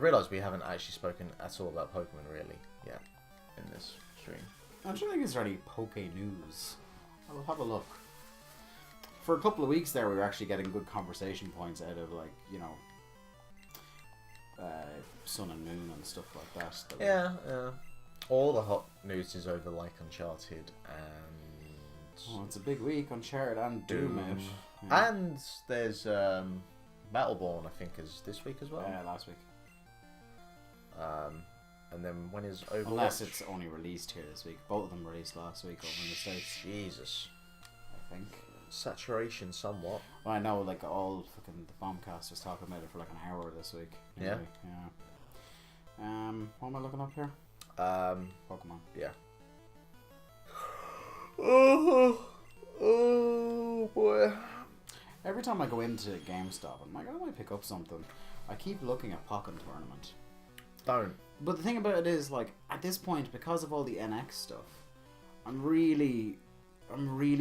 realised we haven't actually spoken at all about Pokemon really yet in this stream. I'm trying to think, is there any Poke news? I'll have a look. For a couple of weeks there, we were actually getting good conversation points out of, like, you know, Sun and Moon and stuff like that. Yeah. All the hot news is over, like Uncharted and... Oh, it's a big week. Uncharted and Doom out. Yeah. And there's Battleborn, I think, is this week as well. Yeah, last week. And then when is Overwatch? Unless it's only released here this week. Both of them released last week over in the States. Jesus. I think. Saturation somewhat. Well, I know, like, all fucking the Bombcast was talking about it for like an hour this week. Anyway, yeah. What am I looking up here? Pokemon. Yeah. Oh boy. Every time I go into GameStop, I'm like, I might pick up something. I keep looking at Pokken Tournament. Don't. But the thing about it is, like, at this point, because of all the NX stuff, I'm really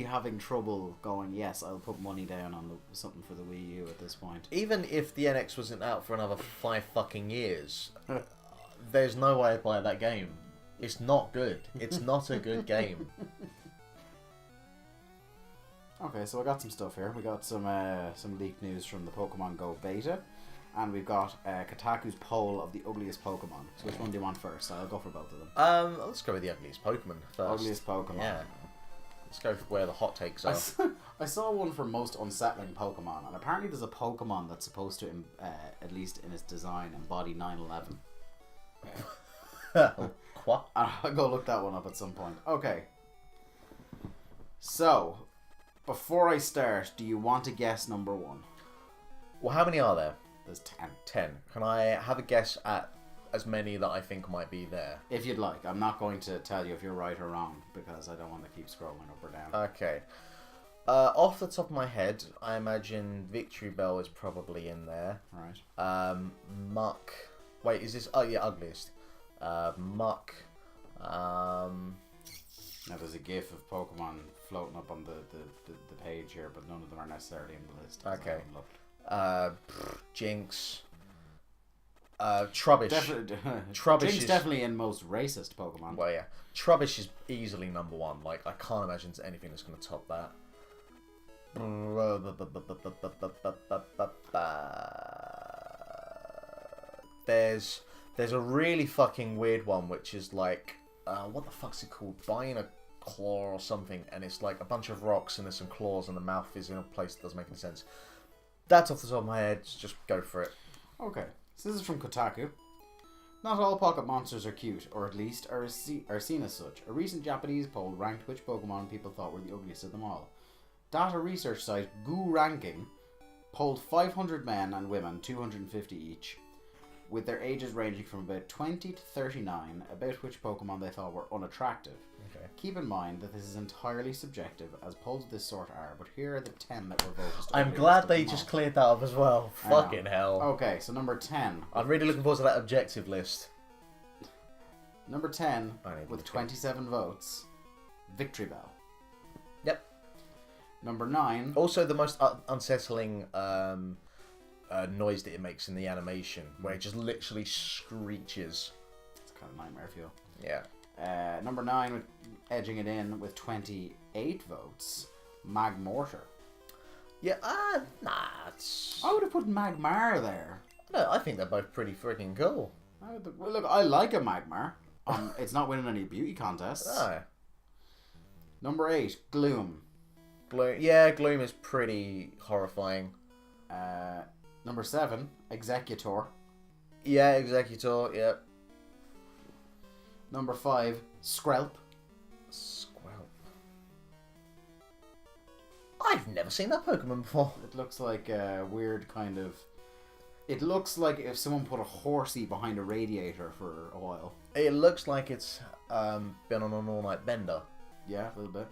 having trouble going, yes, I'll put money down on something for the Wii U at this point. Even if the NX wasn't out for another 5 fucking years, there's no way I'd buy that game. It's not good. It's not a good game. Okay, so I got some stuff here. We got some leaked news from the Pokemon Go beta, and we've got Kotaku's poll of the ugliest Pokemon. So which one do you want first? I'll go for both of them. Let's go with the ugliest Pokemon first. Ugliest Pokemon. Yeah. Let's go for where the hot takes are. I saw one for most unsettling Pokemon, and apparently there's a Pokemon that's supposed to, at least in its design, embody 9/11. What? I'll go look that one up at some point. Okay. So, before I start, do you want to guess number one? Well, how many are there? There's 10. 10. Can I have a guess at as many that I think might be there? If you'd like. I'm not going to tell you if you're right or wrong, because I don't want to keep scrolling up or down. Okay. Off the top of my head, I imagine Victory Bell is probably in there. Right. Muck. Wait, is this... Oh, yeah, ugliest. Muck. Now there's a gif of Pokemon floating up on the page here, but none of them are necessarily in the list. Okay. Jinx. Trubbish. Trubbish Jinx is definitely in most racist Pokemon. Well, yeah. Trubbish is easily number one. Like, I can't imagine there's anything that's going to top that. There's a really fucking weird one, which is like, what the fuck's it called? Buying a claw or something, and it's like a bunch of rocks and there's some claws and the mouth is in a place that doesn't make any sense. That's off the top of my head, just go for it. Okay, so this is from Kotaku. Not all pocket monsters are cute, or at least are seen as such. A recent Japanese poll ranked which Pokemon people thought were the ugliest of them all. Data research site Goo Ranking polled 500 men and women, 250 each, with their ages ranging from about 20 to 39, about which Pokemon they thought were unattractive. Okay. Keep in mind that this is entirely subjective, as polls of this sort are, but here are the 10 that were voted. I'm glad they just cleared that up as well. Fucking hell. Okay, so number 10. I'm really looking forward to that objective list. Number 10, with 27 votes, Victory Bell. Yep. Number 9. Also the most unsettling noise that it makes in the animation, where it just literally screeches. It's kind of nightmare feel. Yeah. Number 9, edging it in with 28 votes, Magmortar. Yeah, nah, it's... I would have put Magmar there. No, I think they're both pretty freaking cool. Well, look, I like a Magmar. It's not winning any beauty contests. Oh. Number 8, Gloom. Yeah, Gloom is pretty horrifying. Number 7, Executor. Yeah, Executor, yeah. Number 5, Skrelp. Skrelp. I've never seen that Pokemon before. It looks like a weird kind of... It looks like if someone put a horsey behind a radiator for a while. It looks like it's been on an all-night bender. Yeah, a little bit.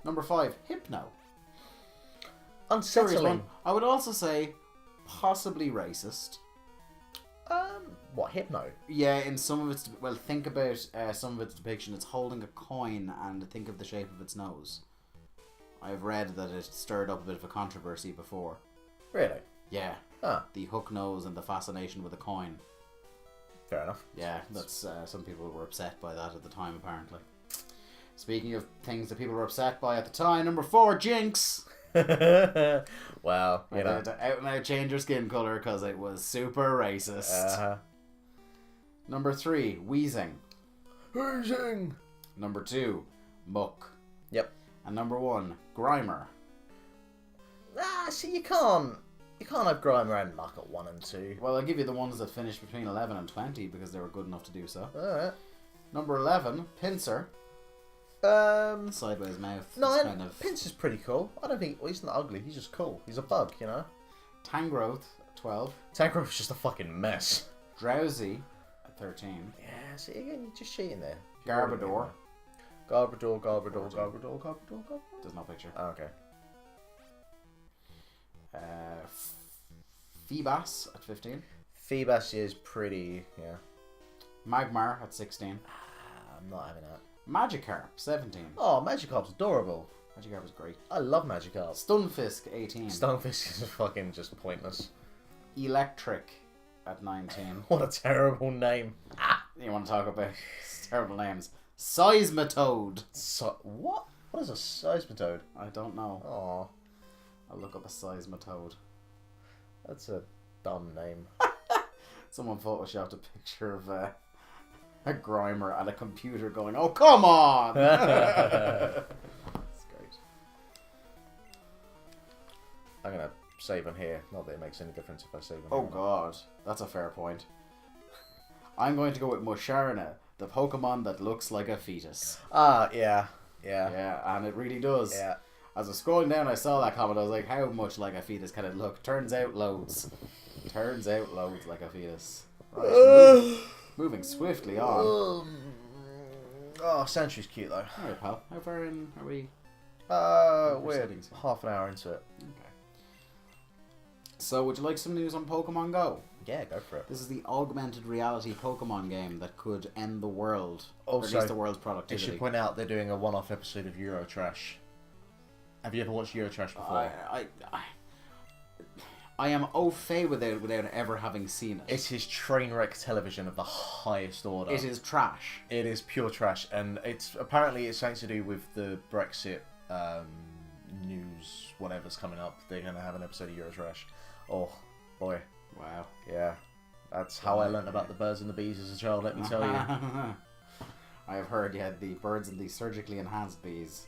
Number 5, Hypno. Unsettling. I would also say possibly racist. What, Hypno? Yeah, in some of its... Well, think about some of its depiction. It's holding a coin and think of the shape of its nose. I've read that it stirred up a bit of a controversy before. Really? Yeah. Huh. The hook nose and the fascination with a coin. Fair enough. Yeah, that's some people were upset by that at the time, apparently. Speaking of things that people were upset by at the time, number 4, Jinx. Wow, I had to out and out change her skin color because it was super racist. Number 3, Wheezing. Wheezing. Number 2, Muck. Yep. And number 1, Grimer. See, you can't have Grimer and Muck at 1 and 2. Well, I'll give you the ones that finished between 11 and 20 because they were good enough to do so. Alright. Number 11, Pinsir. Sideways mouth. No, kind of... Pincer's pretty cool. I don't think... Well, he's not ugly. He's just cool. He's a bug, you know? Tangrowth, 12. Tangrowth's just a fucking mess. Drowsy, at 13. Yeah, see, again, you're just cheating there. Garbodor. Garbodor. There's no picture. Oh, okay. Feebas at 15. Feebas is pretty, yeah. Magmar at 16. I'm not having that. Magikarp, 17. Oh, Magikarp's adorable. Magikarp is great. I love Magikarp. Stunfisk, 18. Stunfisk is fucking just pointless. Electric at 19. What a terrible name. You want to talk about terrible names? Seismitoad. What? What is a Seismitoad? I don't know. Oh, I'll look up a Seismitoad. that's a dumb name. Someone photoshopped a picture of a Grimer at a computer going, oh, come on! That's great. I'm going to save them here. Not that it makes any difference if I save them. Oh, God. That's a fair point. I'm going to go with Musharna, the Pokemon that looks like a fetus. Yeah. Yeah, and it really does. Yeah. As I was scrolling down, I saw that comment. I was like, how much like a fetus can it look? Turns out loads like a fetus. Right, moving swiftly on. Oh, Sentry's cute though. Alright, pal. How far in are we? We're settings? half an hour into it. Okay. So, would you like some news on Pokemon Go? Yeah, go for it. This is the augmented reality Pokemon game that could end the world. Or Also, at least the world's I productivity. should point out they're doing a one-off episode of Eurotrash. Have you ever watched Eurotrash before? I am au fait without ever having seen it. It is train wreck television of the highest order. It is trash. It is pure trash, and it's something to do with the Brexit news, whatever's coming up. They're going to have an episode of Eurotrash. Oh, boy. Wow. Yeah. That's how I learnt about the birds and the bees as a child, let me tell you. I have heard you had the birds and the surgically enhanced bees.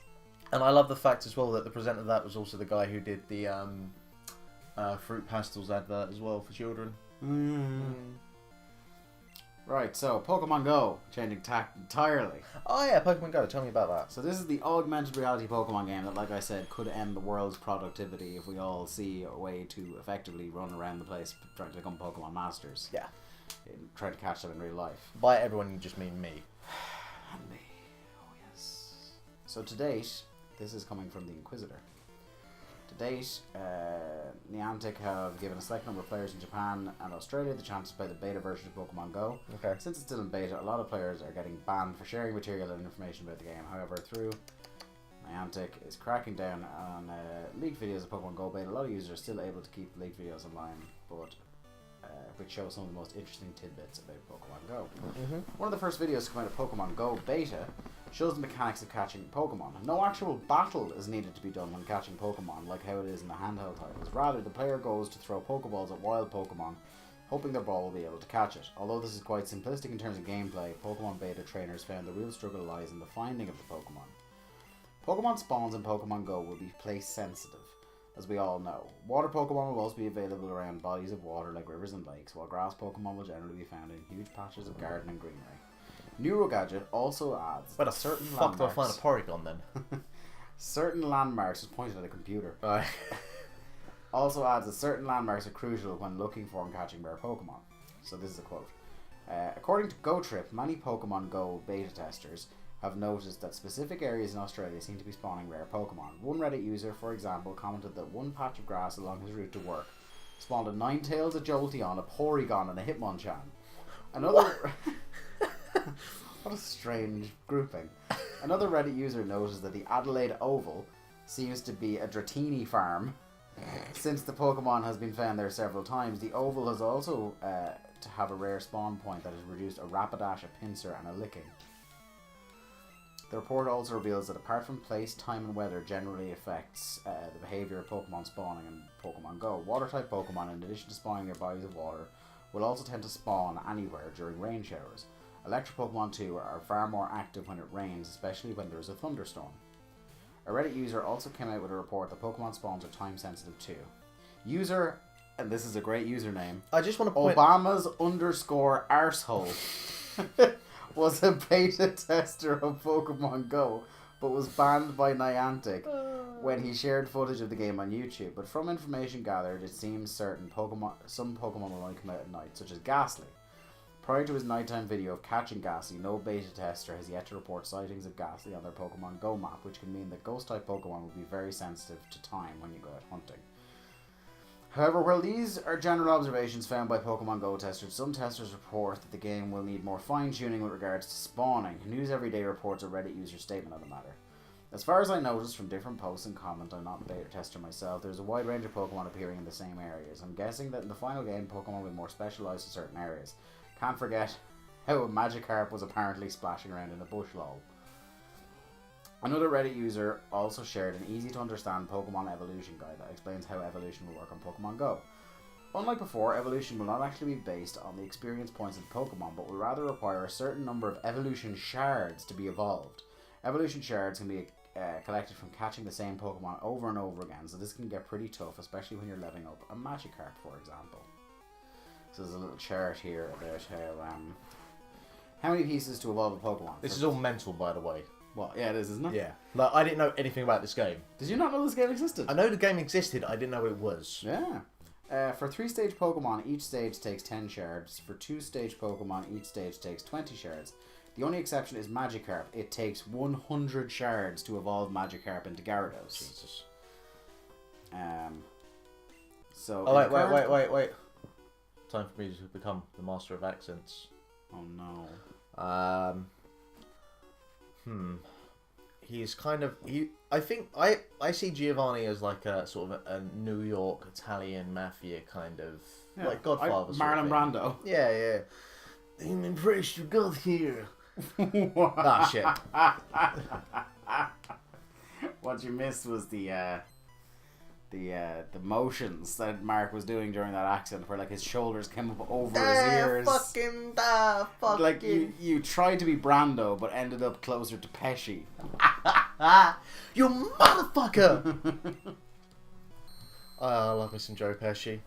And I love the fact as well that the presenter of that was also the guy who did the Fruit Pastels advert as well for children. Right, so Pokemon Go, changing tack entirely. Oh yeah, Pokemon Go, tell me about that. So this is the augmented reality Pokemon game that, like I said, could end the world's productivity if we all see a way to effectively run around the place trying to become Pokemon masters. Yeah. And try to catch them in real life. By everyone, you just mean me. And me. Oh yes. So to date, this is coming from the Inquisitor. To date, Niantic have given a select number of players in Japan and Australia the chance to play the beta version of Pokemon Go. Okay. Since it's still in beta, a lot of players are getting banned for sharing material and information about the game. However, through Niantic is cracking down on leaked videos of Pokemon Go beta, a lot of users are still able to keep leaked videos online, but which show some of the most interesting tidbits about Pokemon Go. One of the first videos to come out of Pokemon Go beta shows the mechanics of catching Pokemon. No actual battle is needed to be done when catching Pokemon, like how it is in the handheld titles. Rather, the player goes to throw Pokeballs at wild Pokemon, hoping their ball will be able to catch it. Although this is quite simplistic in terms of gameplay, Pokemon beta trainers found the real struggle lies in the finding of the Pokemon. Pokemon spawns in Pokemon Go will be place sensitive, as we all know. Water Pokemon will also be available around bodies of water like rivers and lakes, while grass Pokemon will generally be found in huge patches of garden and greenery. Neurogadget also adds Where the certain fuck do I landmarks. find a Porygon then? Certain landmarks is pointed at a computer. Right. Also adds that certain landmarks are crucial when looking for and catching rare Pokemon. So this is a quote. According to GoTrip, many Pokemon Go beta testers have noticed that specific areas in Australia seem to be spawning rare Pokemon. One Reddit user, for example, commented that one patch of grass along his route to work spawned a Ninetales, a Jolteon, a Porygon, and a Hitmonchan. Another... What a strange grouping. Another Reddit user noticed that the Adelaide Oval seems to be a Dratini farm. Since the Pokemon has been found there several times, the Oval has also to have a rare spawn point that has reduced a Rapidash, a Pinsir, and a Licking. The report also reveals that apart from place, time, and weather generally affects the behaviour of Pokemon spawning in Pokemon Go, water-type Pokemon, in addition to spawning near bodies of water, will also tend to spawn anywhere during rain showers. Electric Pokemon too are far more active when it rains, especially when there is a thunderstorm. A Reddit user also came out with a report that Pokemon spawns are time sensitive too. User, and this is a great username, I just want to point... Obamas_arsehole was a beta tester of Pokemon Go, but was banned by Niantic when he shared footage of the game on YouTube. But from information gathered, it seems some Pokemon will only come out at night, such as Ghastly. Prior to his nighttime video of catching Ghastly, no beta tester has yet to report sightings of Ghastly on their Pokemon Go map, which can mean that Ghost-type Pokemon will be very sensitive to time when you go out hunting. However, while these are general observations found by Pokemon Go testers, some testers report that the game will need more fine-tuning with regards to spawning. News Everyday reports a Reddit user statement on the matter. As far as I noticed from different posts and comments, I'm not a beta tester myself, there's a wide range of Pokemon appearing in the same areas. I'm guessing that in the final game, Pokemon will be more specialised in certain areas. Can't forget how a Magikarp was apparently splashing around in a bush lol. Another Reddit user also shared an easy-to-understand Pokemon evolution guide that explains how evolution will work on Pokemon Go. Unlike before, evolution will not actually be based on the experience points of the Pokemon, but will rather require a certain number of evolution shards to be evolved. Evolution shards can be collected from catching the same Pokemon over and over again, so this can get pretty tough, especially when you're leveling up a Magikarp, for example. So there's a little chart here about how many pieces to evolve a Pokemon. This is all mental, by the way. What? Yeah, it is, isn't it? Yeah. Like, I didn't know anything about this game. Did you not know this game existed? I know the game existed, I didn't know it was. Yeah. For 3-stage Pokemon, each stage takes 10 shards. For 2-stage Pokemon, each stage takes 20 shards. The only exception is Magikarp. It takes 100 shards to evolve Magikarp into Gyarados. Jesus. So. Oh, wait. Time for me to become the master of accents. Oh no. He's kind of I think I see Giovanni as like a sort of a New York Italian mafia kind of like Godfather. Marlon Brando. Yeah. I'm impressed you got here. Ah, shit. What you missed was the motions that Mark was doing during that accent, where like his shoulders came up over his ears. Fucking like you tried to be Brando, but ended up closer to Pesci. You motherfucker! I love me some Joe Pesci.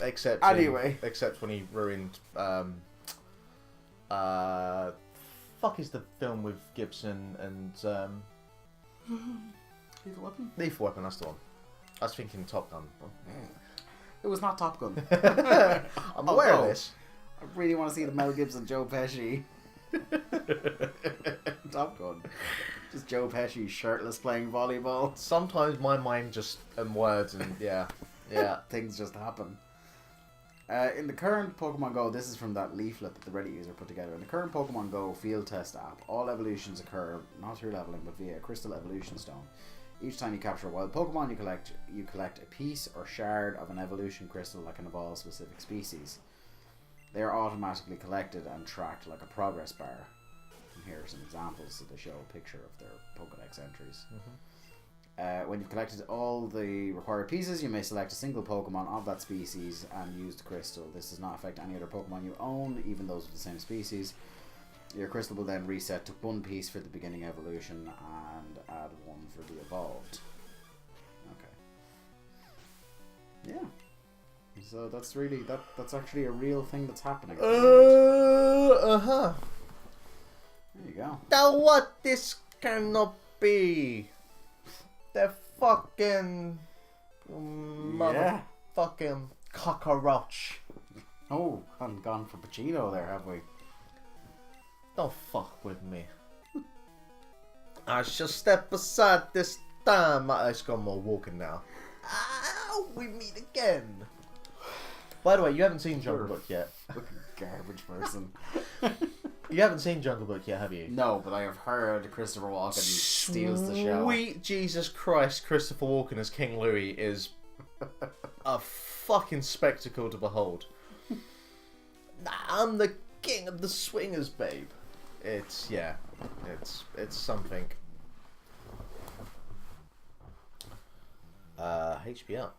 Except when he ruined fuck is the film with Gibson and Lethal Weapon? Lethal Weapon, that's the one. I was thinking Top Gun. It was not Top Gun. I'm aware of this. I really want to see the Mel Gibson Joe Pesci Top Gun. Just Joe Pesci shirtless playing volleyball. Sometimes my mind just words and yeah. Things just happen. In the current Pokemon Go, this is from that leaflet that the Reddit user put together. In the current Pokemon Go field test app, all evolutions occur not through leveling but via a crystal evolution stone. Each time you capture a wild Pokemon, you collect a piece or shard of an evolution crystal that can evolve specific species. They are automatically collected and tracked like a progress bar. And here are some examples, so they show a picture of their Pokedex entries. When you've collected all the required pieces, you may select a single Pokemon of that species and use the crystal. This does not affect any other Pokemon you own, even those of the same species. Your crystal will then reset to one piece for the beginning evolution and add one for the evolved. Okay. Yeah. So that's really that's actually a real thing that's happening. There you go. Now what this cannot be? The fucking motherfucking cockroach. Oh, haven't gone for Pacino there, have we? Don't fuck with me. I shall step aside this time. It's got more walking now. We meet again. By the way, you haven't seen Jungle Book yet. Garbage person. You haven't seen Jungle Book yet, have you? No, but I have heard Christopher Walken steals the show. Sweet Jesus Christ, Christopher Walken as King Louis is a fucking spectacle to behold. I'm the king of the swingers, babe. It's something. HBO.